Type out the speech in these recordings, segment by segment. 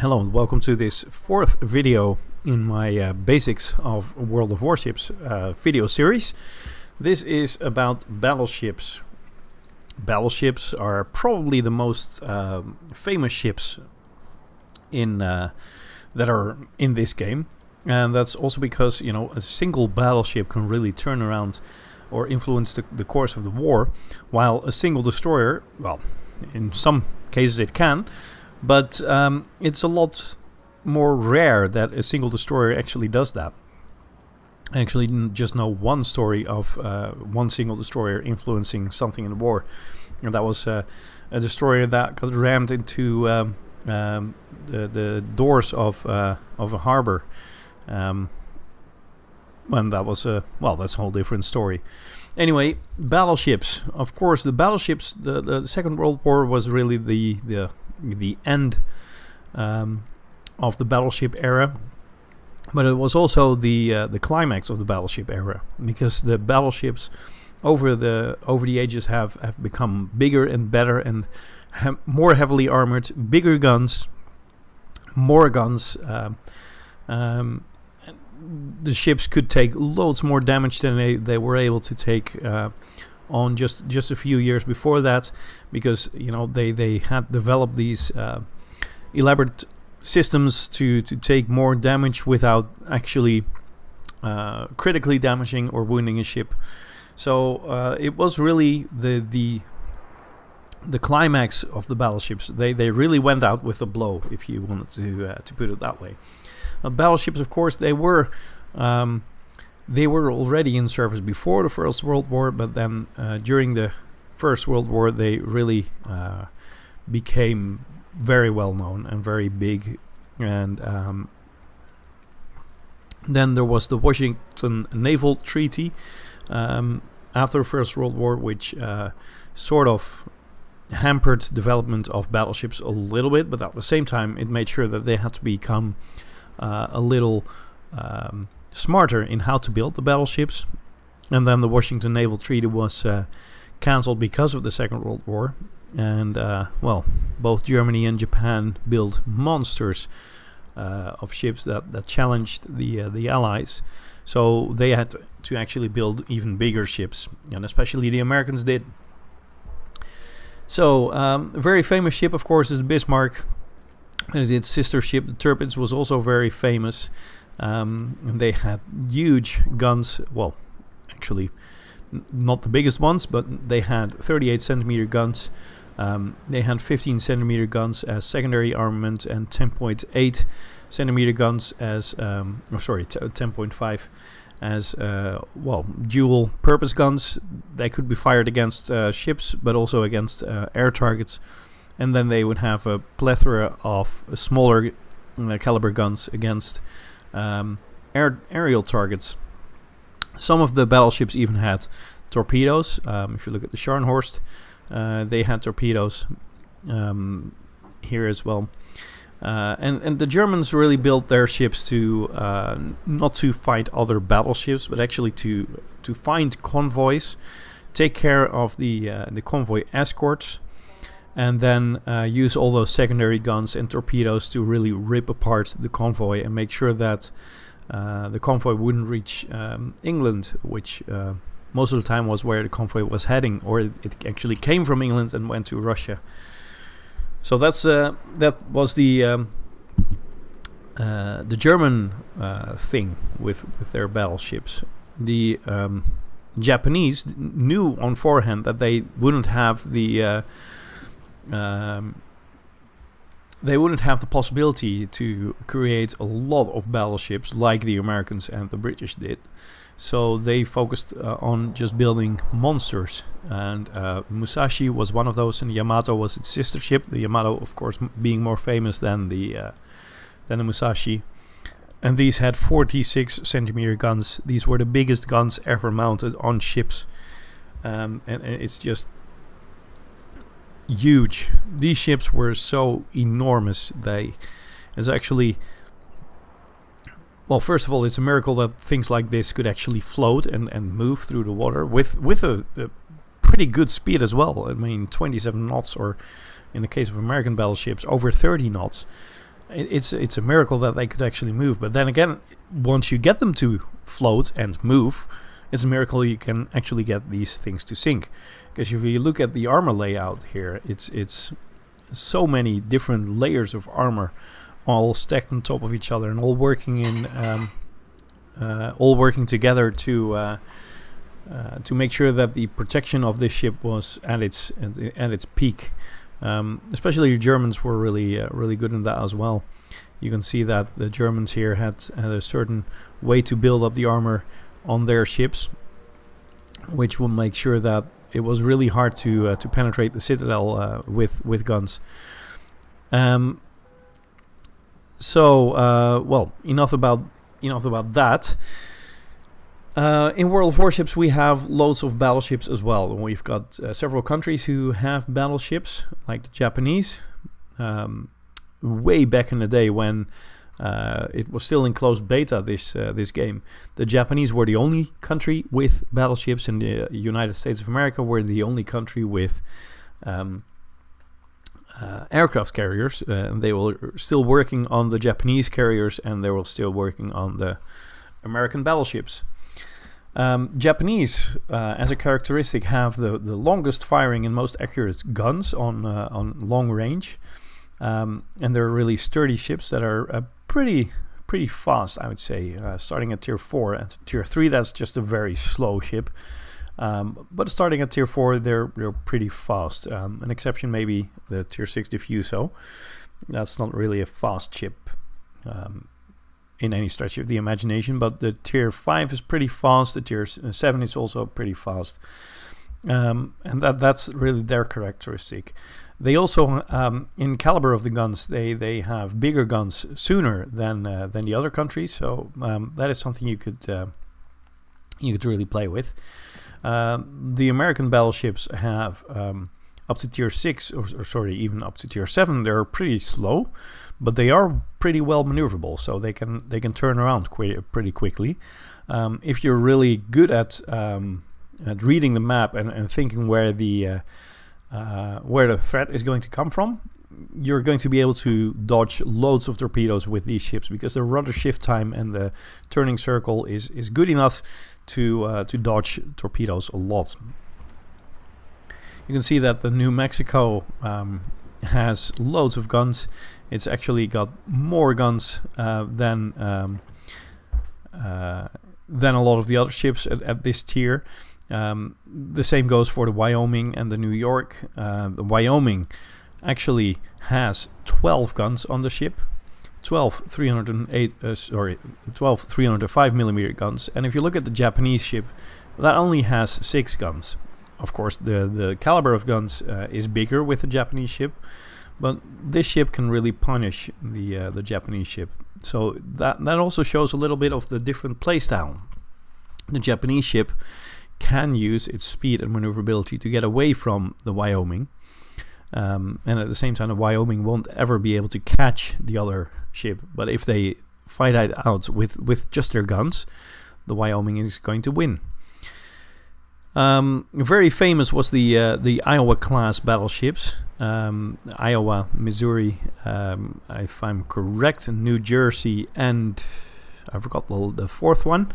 Hello and welcome to this fourth video in my Basics of World of Warships video series. This is about battleships. Battleships are probably the most famous ships in that are in this game, and that's also because, you know, a single battleship can really turn around or influence the course of the war, while a single destroyer, well, in some cases it can, but it's a lot more rare that a single destroyer actually does that. I actually didn't just know one story of one single destroyer influencing something in the war, and that was a destroyer that got rammed into the doors of a harbor. When that was well, that's a whole different story. Anyway, battleships. Of course, the battleships. The Second World War was really the end of the battleship era, but it was also the climax of the battleship era, because the battleships over the ages have become bigger and better and more heavily armored, bigger guns, more guns. The ships could take loads more damage than they were able to take on just a few years before that, because, you know, they had developed these elaborate systems to take more damage without actually critically damaging or wounding a ship. So it was really the climax of the battleships. They really went out with a blow, if you wanted to put it that way. Battleships, of course, they were already in service before the First World War, but then during the First World War they really became very well known and very big. And then there was the Washington Naval Treaty after the First World War, which sort of hampered development of battleships a little bit, but at the same time it made sure that they had to become a little smarter in how to build the battleships. And then the Washington Naval Treaty was cancelled because of the Second World War, and well, both Germany and Japan built monsters of ships that challenged the Allies. So they had to actually build even bigger ships, and especially the Americans did. So a very famous ship, of course, is the Bismarck. And its sister ship, the Tirpitz, was also very famous. And they had huge guns. Well, actually, not the biggest ones, but they had 38 centimeter guns. They had 15 centimeter guns as secondary armament, and 10.8 centimeter guns as, 10.5 as, well, dual purpose guns. They could be fired against ships, but also against air targets. And then they would have a plethora of smaller caliber guns against aerial targets. Some of the battleships even had torpedoes. If you look at the Scharnhorst, they had torpedoes here as well. And the Germans really built their ships to not to fight other battleships, but actually to find convoys, take care of the convoy escorts, and then use all those secondary guns and torpedoes to really rip apart the convoy and make sure that the convoy wouldn't reach England, which most of the time was where the convoy was heading, or it actually came from England and went to Russia. So that was the German thing with their battleships. The Japanese knew on forehand that they wouldn't have the possibility to create a lot of battleships like the Americans and the British did. So they focused on just building monsters, and Musashi was one of those, and Yamato was its sister ship. The Yamato, of course, being more famous than the Musashi. And these had 46 centimeter guns. These were the biggest guns ever mounted on ships, and it's just huge. These ships were so enormous. It's actually, well, first of all, it's a miracle that things like this could actually float and move through the water with a pretty good speed as well. I mean, 27 knots, or in the case of American battleships, over 30 knots. it's a miracle that they could actually move. But then again, once you get them to float and move, it's a miracle you can actually get these things to sink. Because if you look at the armor layout here, it's so many different layers of armor, all stacked on top of each other and all working together to make sure that the protection of this ship was at its peak. Especially the Germans were really good in that as well. You can see that the Germans here had a certain way to build up the armor on their ships, which will make sure that it was really hard to penetrate the citadel with guns. Well, enough about that. In World of Warships, we have loads of battleships as well. We've got several countries who have battleships, like the Japanese. Way back in the day when it was still in closed beta, this game, the Japanese were the only country with battleships, and the United States of America were the only country with aircraft carriers. And they were still working on the Japanese carriers, and they were still working on the American battleships. Japanese, as a characteristic, have the longest firing and most accurate guns on long range. And they're really sturdy ships that are pretty fast, I would say, starting at tier 4. At tier 3, that's just a very slow ship. But starting at tier 4, they're pretty fast. An exception maybe the tier 6 Diffuso. That's not really a fast ship in any stretch of the imagination, but the tier 5 is pretty fast. The tier 7 is also pretty fast. And that's really their characteristic. They also, in caliber of the guns, they have bigger guns sooner than the other countries. So that is something you could really play with. The American battleships have up to tier 6, or sorry, even up to tier 7. They're pretty slow, but they are pretty well maneuverable. So they can turn around pretty quickly. If you're really good at reading the map and thinking where the threat is going to come from, you're going to be able to dodge loads of torpedoes with these ships, because the rudder shift time and the turning circle is good enough to dodge torpedoes a lot. You can see that the New Mexico has loads of guns. It's actually got more guns than a lot of the other ships at this tier. The same goes for the Wyoming and the New York. The Wyoming actually has 12 guns on the ship, 12 305mm guns. And if you look at the Japanese ship, that only has 6 guns. Of course, the caliber of guns is bigger with the Japanese ship, but this ship can really punish the Japanese ship. So that also shows a little bit of the different playstyle. The Japanese ship can use its speed and maneuverability to get away from the Wyoming, and at the same time the Wyoming won't ever be able to catch the other ship. But if they fight it out with just their guns, the Wyoming is going to win. Very famous was the Iowa class battleships. Iowa, Missouri, if I'm correct, New Jersey, and I forgot the fourth one.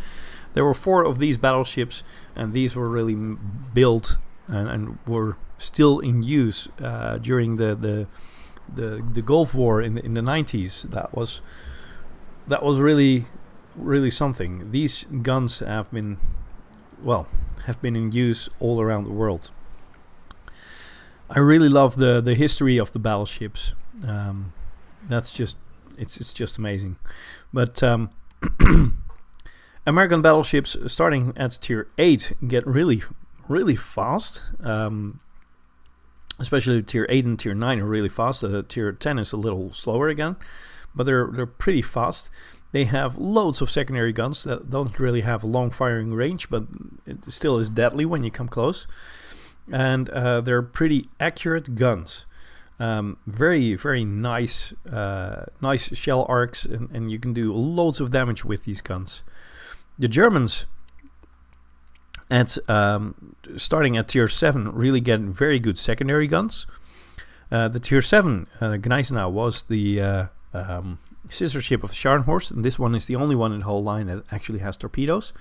There were 4 of these battleships, and these were really built and were still in use during the Gulf War in the 90s. That was really something. These guns have been in use all around the world. I really love the history of the battleships. That's just it's just amazing. But American battleships starting at tier 8 get really fast. Especially tier 8 and tier 9 are really fast. Tier 10 is a little slower again, but they're pretty fast. They have loads of secondary guns that don't really have a long firing range, but it still is deadly when you come close. And they're pretty accurate guns. Very, very nice shell arcs, and you can do loads of damage with these guns. The Germans, starting at tier 7, really get very good secondary guns. The tier 7 Gneisenau was the sister ship of the Scharnhorst, and this one is the only one in the whole line that actually has torpedoes.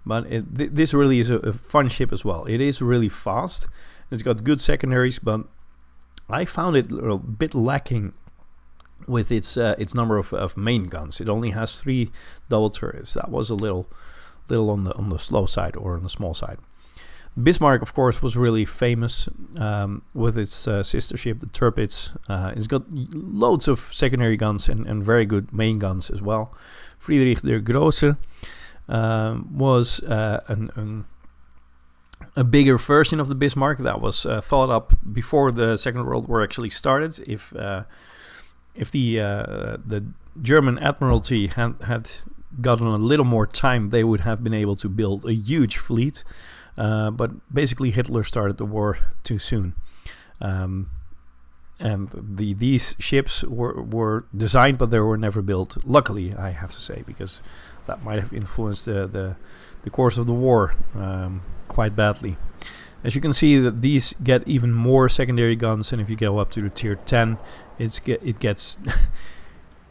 But this really is a fun ship as well. It is really fast. It's got good secondaries, but I found it a bit lacking with its number of main guns. It only has 3 double turrets. That was a little on the slow side, or on the small side. Bismarck, of course, was really famous with its sister ship, the Tirpitz. It's got loads of secondary guns and very good main guns as well. Friedrich der Große was a bigger version of the Bismarck that was thought up before the Second World War actually started. If the German Admiralty had gotten a little more time, they would have been able to build a huge fleet. But basically Hitler started the war too soon. And these ships were designed, but they were never built. Luckily, I have to say, because that might have influenced the course of the war quite badly. As you can see, that these get even more secondary guns, and if you go up to the tier 10, it gets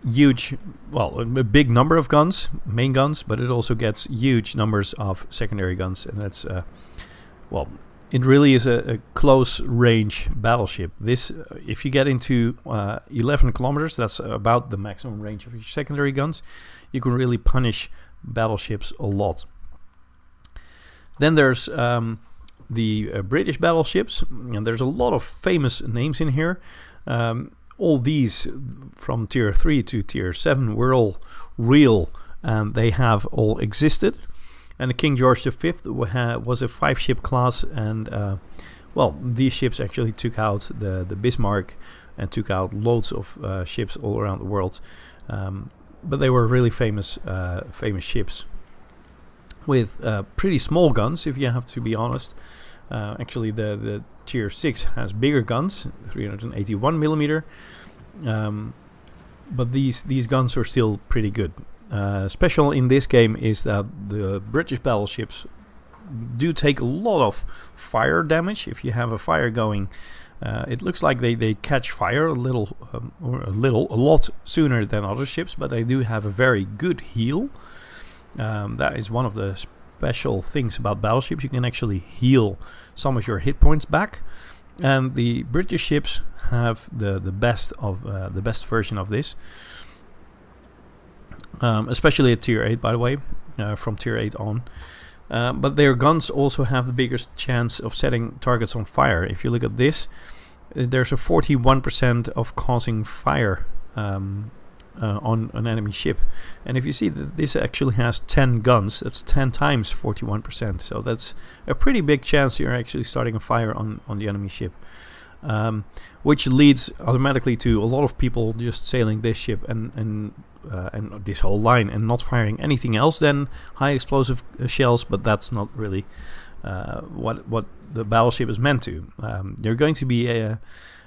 huge, well, a big number of guns, main guns, but it also gets huge numbers of secondary guns, and that's well, it really is a close range battleship. This, if you get into 11 kilometers, that's about the maximum range of your secondary guns, you can really punish battleships a lot. Then there's the British battleships, and there's a lot of famous names in here. All these from tier 3 to tier 7 were all real, and they have all existed. And the King George V was a 5-ship class, and well, these ships actually took out the Bismarck and took out loads of ships all around the world. But they were really famous ships with pretty small guns, if you have to be honest. Actually, the tier 6 has bigger guns, 381 millimeter. But these guns are still pretty good. Special in this game is that the British battleships do take a lot of fire damage. If you have a fire going, it looks like they catch fire a lot sooner than other ships, but they do have a very good heal. That is one of the special things about battleships. You can actually heal some of your hit points back, and the British ships have the best version of this. Especially at tier 8, by the way, from tier 8 on. But their guns also have the biggest chance of setting targets on fire. If you look at this, there's a 41% of causing fire on an enemy ship. And if you see that this actually has 10 guns, that's 10 times 41%. So that's a pretty big chance you're actually starting a fire on the enemy ship. Which leads automatically to a lot of people just sailing this ship and this whole line and not firing anything else than high explosive shells. But that's not really what the battleship is meant to. They're going to be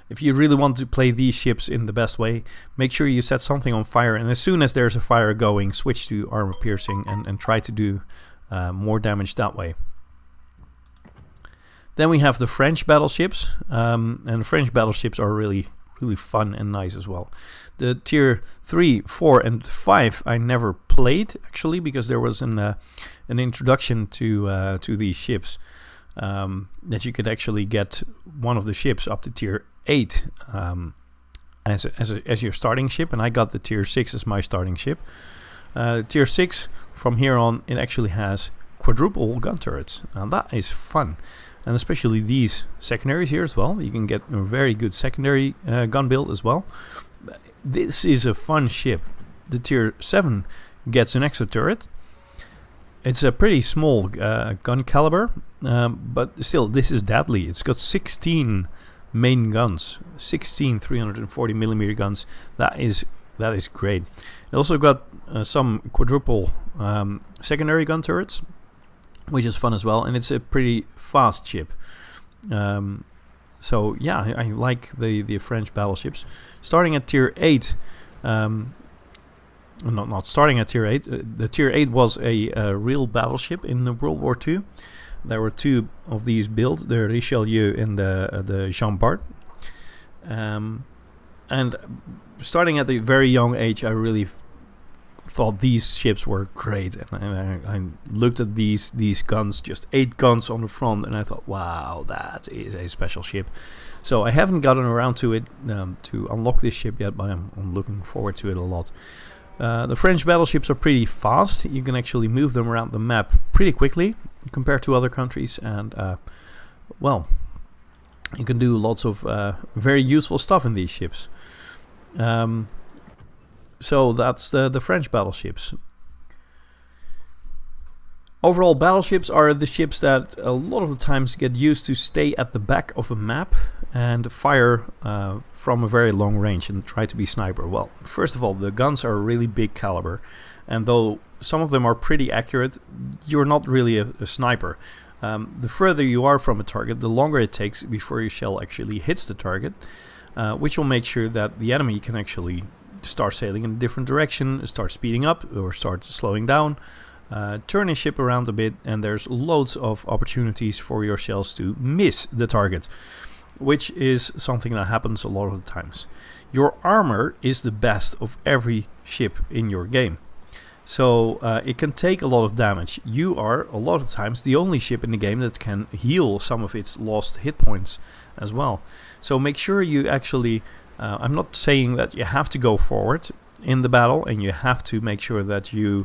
if you really want to play these ships in the best way, make sure you set something on fire, and as soon as there's a fire going, switch to armor piercing and try to do more damage that way. Then we have the French battleships, and the French battleships are really fun and nice as well. The tier 3, 4, and 5 I never played actually, because there was an introduction to these ships that you could actually get one of the ships up to tier 8 as your starting ship, and I got the tier 6 as my starting ship. Tier 6 from here on, it actually has quadruple gun turrets, and that is fun. And especially these secondaries here as well. You can get a very good secondary gun build as well. This is a fun ship. The tier 7 gets an extra turret. It's a pretty small gun caliber, but still, this is deadly. It's got 16 main guns, 16 340 millimeter guns. That is great. It also got some quadruple secondary gun turrets, which is fun as well, and it's a pretty fast ship. So yeah, I like the French battleships. Starting at tier 8, not starting at tier 8. The tier 8 was a real battleship in World War II. There were 2 of these built, the Richelieu and the Jean Bart. And And starting at a very young age, I really thought these ships were great, and I looked at these guns, just 8 guns on the front, and I thought, wow, that is a special ship. So I haven't gotten around to it to unlock this ship yet, but I'm looking forward to it a lot. The French battleships are pretty fast. You can actually move them around the map pretty quickly compared to other countries, and well, you can do lots of very useful stuff in these ships. So that's the French battleships. Overall, battleships are the ships that a lot of the times get used to stay at the back of a map and fire from a very long range and try to be sniper. Well, first of all, the guns are really big caliber, and though some of them are pretty accurate, you're not really a sniper. The further you are from a target, the longer it takes before your shell actually hits the target, which will make sure that the enemy can actually start sailing in a different direction, start speeding up or start slowing down, turn his ship around a bit, and there's loads of opportunities for your shells to miss the target, which is something that happens a lot of the times. Your armor is the best of every ship in your game, so it can take a lot of damage. You are a lot of times the only ship in the game that can heal some of its lost hit points as well. So make sure you actually I'm not saying that you have to go forward in the battle and you have to make sure that you're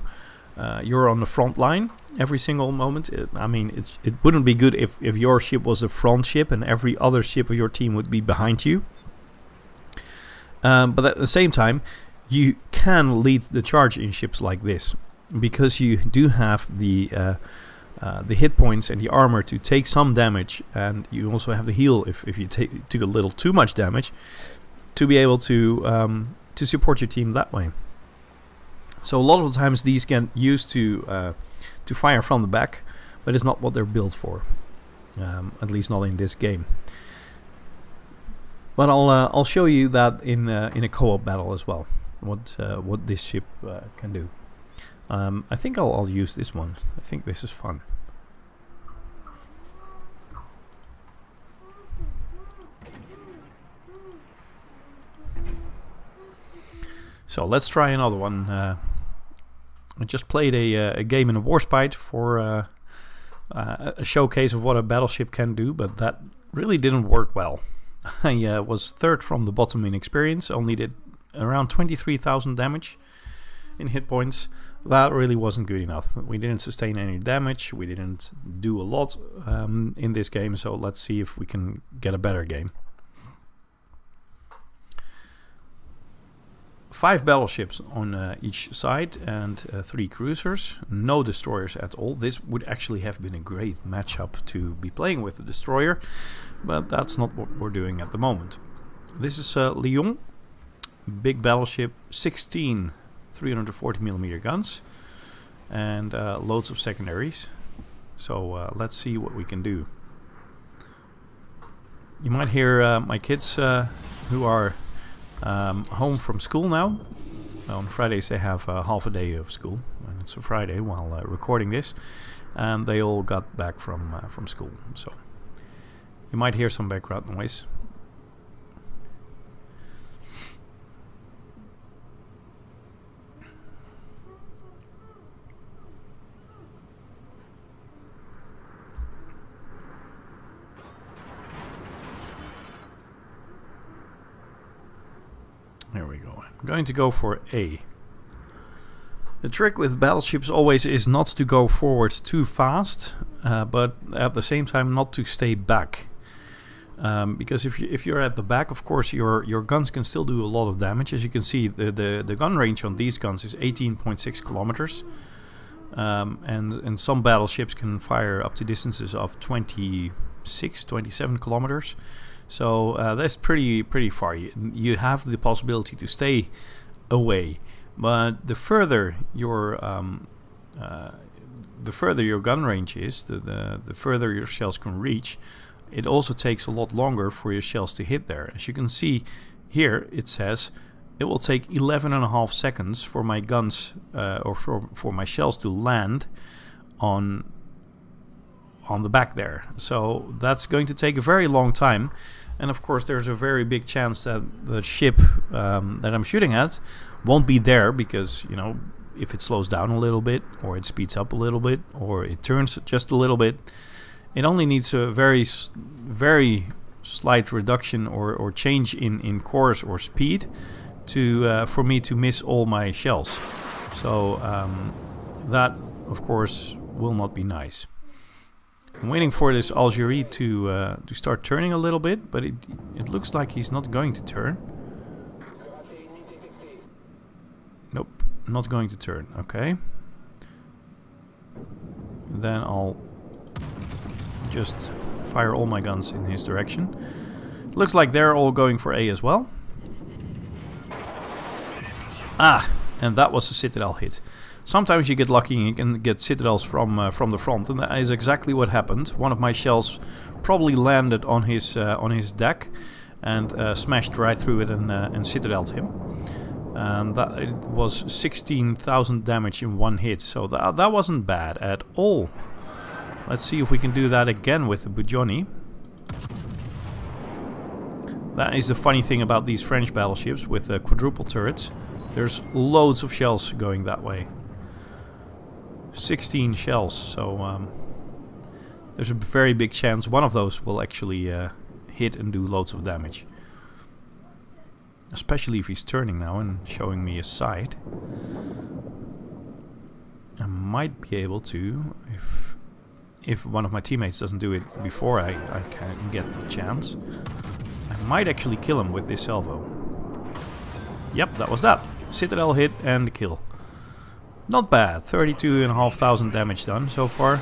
on the front line every single moment. I mean, it wouldn't be good if your ship was the front ship and every other ship of your team would be behind you. But at the same time, you can lead the charge in ships like this, because you do have the hit points and the armor to take some damage, and you also have the heal if you took a little too much damage, to be able to support your team that way. So a lot of the times these get used to fire from the back, but it's not what they're built for, at least not in this game. But I'll show you that in a co-op battle as well, what this ship can do. I think I'll use this one. I think this is fun. So let's try another one. I just played a game in a Warspite for a showcase of what a battleship can do, but that really didn't work well. I was third from the bottom in experience, only did around 23,000 damage in hit points. That really wasn't good enough. We didn't sustain any damage, we didn't do a lot in this game, so let's see if we can get a better game. 5 battleships on each side and 3 cruisers, no destroyers at all. This would actually have been a great matchup to be playing with the destroyer, but that's not what we're doing at the moment. This is Lyon, big battleship, 16 340mm guns, and loads of secondaries. So let's see what we can do. You might hear my kids who are home from school now. On Fridays they have half a day of school, and it's a Friday while recording this, and they all got back from school, so you might hear some background noise. There we go. I'm going to go for A. The trick with battleships always is not to go forward too fast, but at the same time not to stay back. Because if you're at the back, of course your guns can still do a lot of damage. As you can see, the gun range on these guns is 18.6 kilometers. And some battleships can fire up to distances of 26, 27 kilometers. So that's pretty far. You have the possibility to stay away, but the further your gun range is, the further your shells can reach. It also takes a lot longer for your shells to hit there. As you can see here, it says it will take 11.5 seconds for my guns or for my shells to land on the back there. So that's going to take a very long time, and of course there's a very big chance that the ship that I'm shooting at won't be there, because, you know, if it slows down a little bit, or it speeds up a little bit, or it turns just a little bit, it only needs a very slight reduction or change in course or speed to for me to miss all my shells. So that of course will not be nice. I'm waiting for this Algerie to start turning a little bit, but it looks like he's not going to turn. Nope, not going to turn. Okay. Then I'll just fire all my guns in his direction. Looks like they're all going for A as well. Ah, and that was a Citadel hit. Sometimes you get lucky and you can get Citadels from the front, and that is exactly what happened. One of my shells probably landed on his deck and smashed right through it and Citadeled him. And that it was 16,000 damage in one hit, so that wasn't bad at all. Let's see if we can do that again with the Bujoni. That is the funny thing about these French battleships with quadruple turrets. There's loads of shells going that way. 16 shells, so there's a very big chance one of those will actually hit and do loads of damage. Especially if he's turning now and showing me his side. I might be able to, if one of my teammates doesn't do it before I can get the chance. I might actually kill him with this salvo. Yep, that was that. Citadel hit and kill. Not bad, 32,500 damage done so far.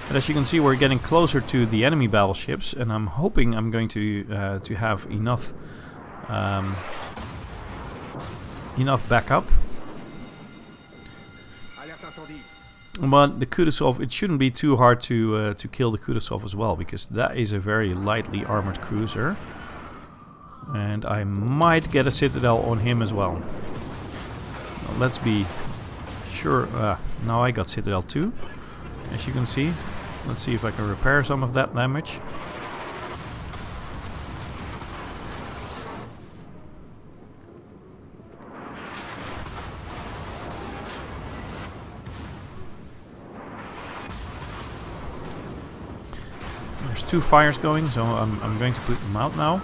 But as you can see, we're getting closer to the enemy battleships, and I'm hoping I'm going to have enough backup. But the Kutuzov, it shouldn't be too hard to kill the Kutuzov as well, because that is a very lightly armored cruiser. And I might get a Citadel on him as well. Now, let's be sure. Now I got Citadel too, as you can see. Let's see if I can repair some of that damage. There's 2 fires going, so I'm going to put them out now.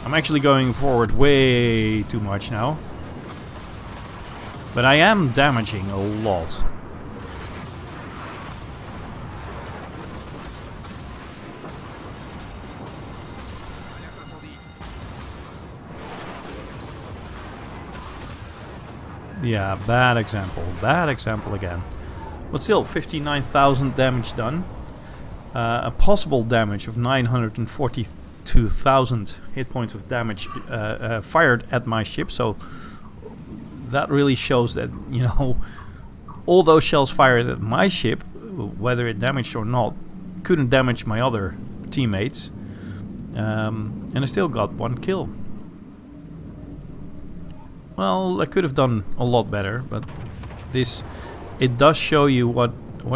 I'm actually going forward way too much now. But I am damaging a lot. Yeah, bad example. Bad example again. But still, 59,000 damage done. A possible damage of 942,000 hit points of damage fired at my ship. So that really shows that, you know, all those shells fired at my ship, whether it damaged or not, couldn't damage my other teammates. And I still got 1 kill. Well, I could have done a lot better, but it does show you what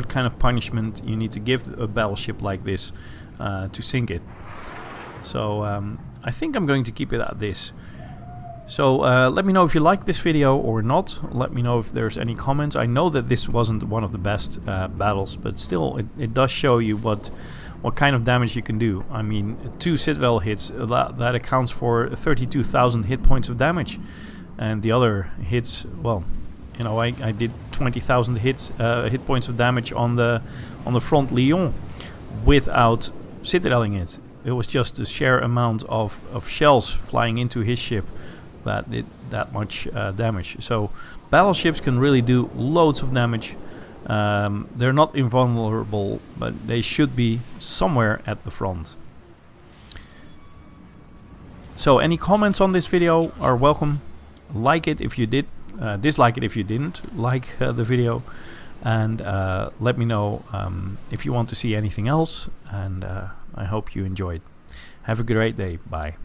kind of punishment you need to give a battleship like this to sink it. So I think I'm going to keep it at this. So let me know if you liked this video or not. Let me know if there's any comments. I know that this wasn't one of the best battles, but still it does show you what kind of damage you can do. I mean, 2 Citadel hits, that accounts for 32,000 hit points of damage. And the other hits, well, you know, I did 20,000 hit points of damage on the front Lyon without citadeling it. It was just the sheer amount of shells flying into his ship that did that much damage. So battleships can really do loads of damage. They're not invulnerable, but they should be somewhere at the front. So any comments on this video are welcome. Like it if you did, dislike it if you didn't like the video, and let me know if you want to see anything else, and I hope you enjoyed. Have a great day. Bye.